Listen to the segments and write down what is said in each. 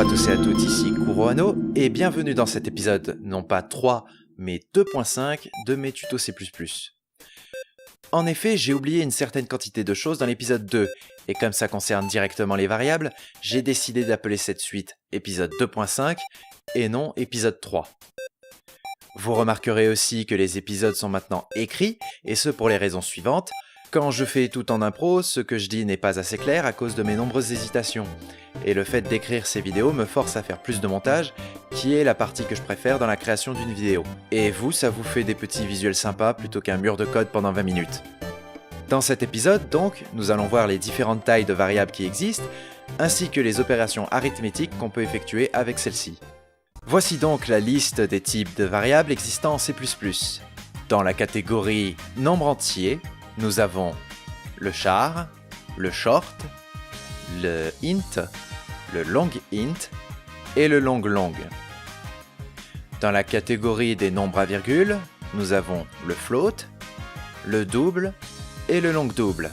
à tous et à toutes, ici Kurohano, et bienvenue dans cet épisode, non pas 3, mais 2.5 de mes tutos C++. En effet, j'ai oublié une certaine quantité de choses dans l'épisode 2, et comme ça concerne directement les variables, j'ai décidé d'appeler cette suite épisode 2.5, et non épisode 3. Vous remarquerez aussi que les épisodes sont maintenant écrits, et ce pour les raisons suivantes. Quand je fais tout en impro, ce que je dis n'est pas assez clair à cause de mes nombreuses hésitations. Et le fait d'écrire ces vidéos me force à faire plus de montage, qui est la partie que je préfère dans la création d'une vidéo. Et vous, ça vous fait des petits visuels sympas plutôt qu'un mur de code pendant 20 minutes. Dans cet épisode, donc, nous allons voir les différentes tailles de variables qui existent, ainsi que les opérations arithmétiques qu'on peut effectuer avec celles-ci. Voici donc la liste des types de variables existant en C++. Dans la catégorie nombre entier, nous avons le char, le short, le int, le long int et le long long. Dans la catégorie des nombres à virgule, nous avons le float, le double et le long double.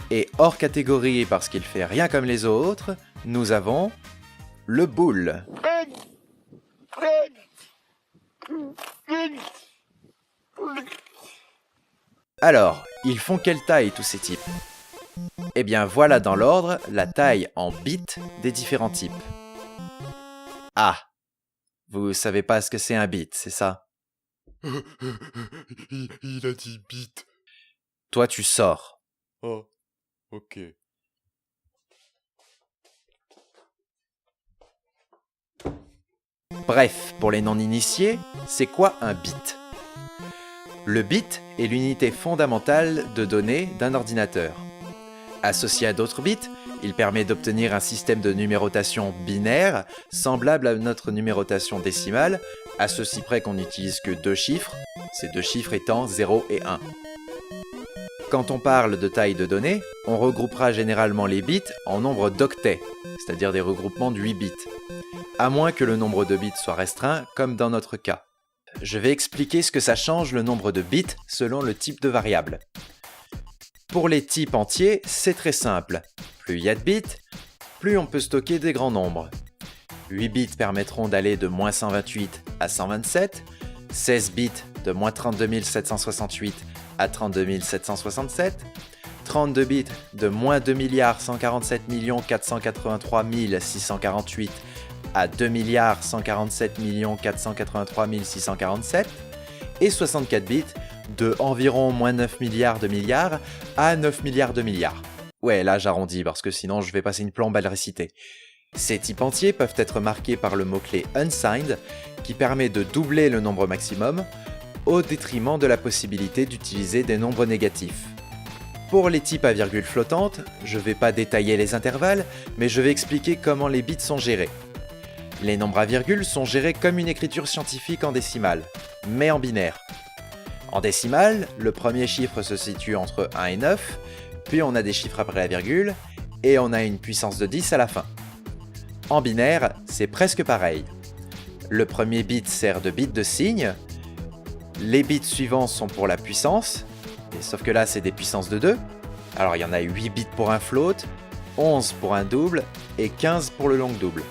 Et hors catégorie parce qu'il fait rien comme les autres, nous avons le bool. Alors, ils font quelle taille tous ces types? Eh bien voilà dans l'ordre la taille en bits des différents types. Ah, vous savez pas ce que c'est un bit, c'est ça? Il a dit bit. Toi tu sors. Oh, ok. Bref, pour les non-initiés, c'est quoi un bit? Le bit est l'unité fondamentale de données d'un ordinateur. Associé à d'autres bits, il permet d'obtenir un système de numérotation binaire semblable à notre numérotation décimale, à ceci près qu'on n'utilise que deux chiffres, ces deux chiffres étant 0 et 1. Quand on parle de taille de données, on regroupera généralement les bits en nombre d'octets, c'est-à-dire des regroupements de 8 bits, à moins que le nombre de bits soit restreint, comme dans notre cas. Je vais expliquer ce que ça change le nombre de bits selon le type de variable. Pour les types entiers, c'est très simple. Plus il y a de bits, plus on peut stocker des grands nombres. 8 bits permettront d'aller de moins 128 à 127, 16 bits de moins 32 768 à 32 767, 32 bits de moins 2 147 483 648 à 2 147 483 647 et 64 bits de environ moins 9 milliards de milliards à 9 milliards de milliards. Ouais, là j'arrondis parce que sinon je vais passer une plombe à le réciter. Ces types entiers peuvent être marqués par le mot-clé unsigned qui permet de doubler le nombre maximum au détriment de la possibilité d'utiliser des nombres négatifs. Pour les types à virgule flottante, je ne vais pas détailler les intervalles, mais je vais expliquer comment les bits sont gérés. Les nombres à virgule sont gérés comme une écriture scientifique en décimale, mais en binaire. En décimale, le premier chiffre se situe entre 1 et 9, puis on a des chiffres après la virgule, et on a une puissance de 10 à la fin. En binaire, c'est presque pareil. Le premier bit sert de bit de signe, les bits suivants sont pour la puissance, sauf que là c'est des puissances de 2. Alors il y en a 8 bits pour un float, 11 pour un double, et 15 pour le long double.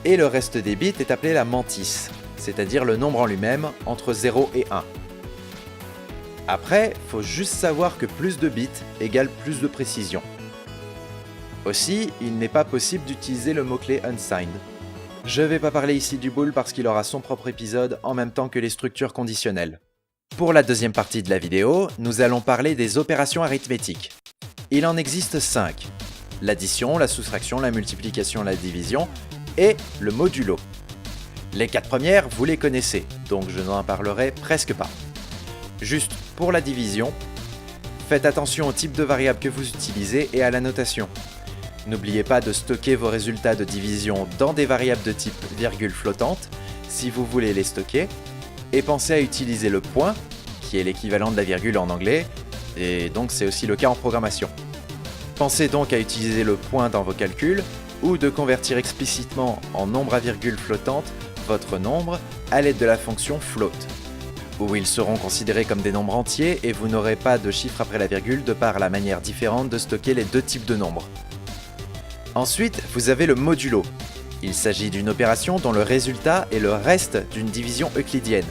Et le reste des bits est appelé la mantis, c'est-à-dire le nombre en lui-même entre 0 et 1. Après, faut juste savoir que plus de bits égale plus de précision. Aussi, il n'est pas possible d'utiliser le mot-clé unsigned. Je vais pas parler ici du bool parce qu'il aura son propre épisode en même temps que les structures conditionnelles. Pour la deuxième partie de la vidéo, nous allons parler des opérations arithmétiques. Il en existe 5. L'addition, la soustraction, la multiplication, la division et le modulo. Les 4 premières, vous les connaissez, donc je n'en parlerai presque pas. Juste pour la division, faites attention au type de variable que vous utilisez et à la notation. N'oubliez pas de stocker vos résultats de division dans des variables de type virgule flottante si vous voulez les stocker, et pensez à utiliser le point, qui est l'équivalent de la virgule en anglais, et donc c'est aussi le cas en programmation. Pensez donc à utiliser le point dans vos calculs, ou de convertir explicitement en nombre à virgule flottante votre nombre à l'aide de la fonction float, où ils seront considérés comme des nombres entiers et vous n'aurez pas de chiffre après la virgule de par la manière différente de stocker les deux types de nombres. Ensuite, vous avez le modulo, Il s'agit d'une opération dont le résultat est le reste d'une division euclidienne.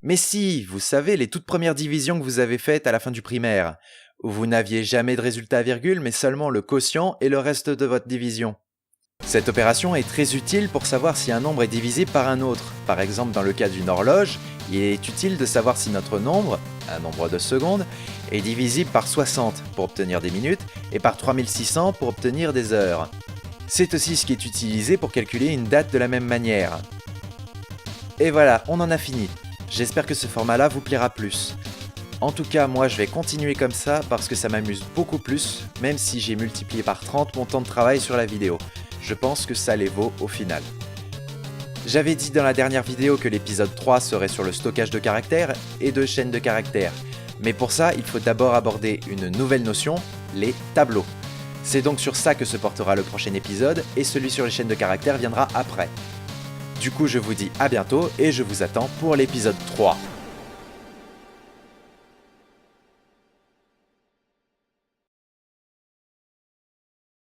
Mais si, vous savez, les toutes premières divisions que vous avez faites à la fin du primaire, où vous n'aviez jamais de résultat à virgule, mais seulement le quotient et le reste de votre division. Cette opération est très utile pour savoir si un nombre est divisible par un autre. Par exemple, dans le cas d'une horloge, il est utile de savoir si notre nombre, un nombre de secondes, est divisible par 60 pour obtenir des minutes et par 3600 pour obtenir des heures. C'est aussi ce qui est utilisé pour calculer une date de la même manière. Et voilà, on en a fini. J'espère que ce format-là vous plaira plus. En tout cas, moi je vais continuer comme ça parce que ça m'amuse beaucoup plus, même si j'ai multiplié par 30 mon temps de travail sur la vidéo. Je pense que ça les vaut au final. J'avais dit dans la dernière vidéo que l'épisode 3 serait sur le stockage de caractères et de chaînes de caractères. Mais pour ça, il faut d'abord aborder une nouvelle notion, les tableaux. C'est donc sur ça que se portera le prochain épisode et celui sur les chaînes de caractères viendra après. Du coup, je vous dis à bientôt et je vous attends pour l'épisode 3.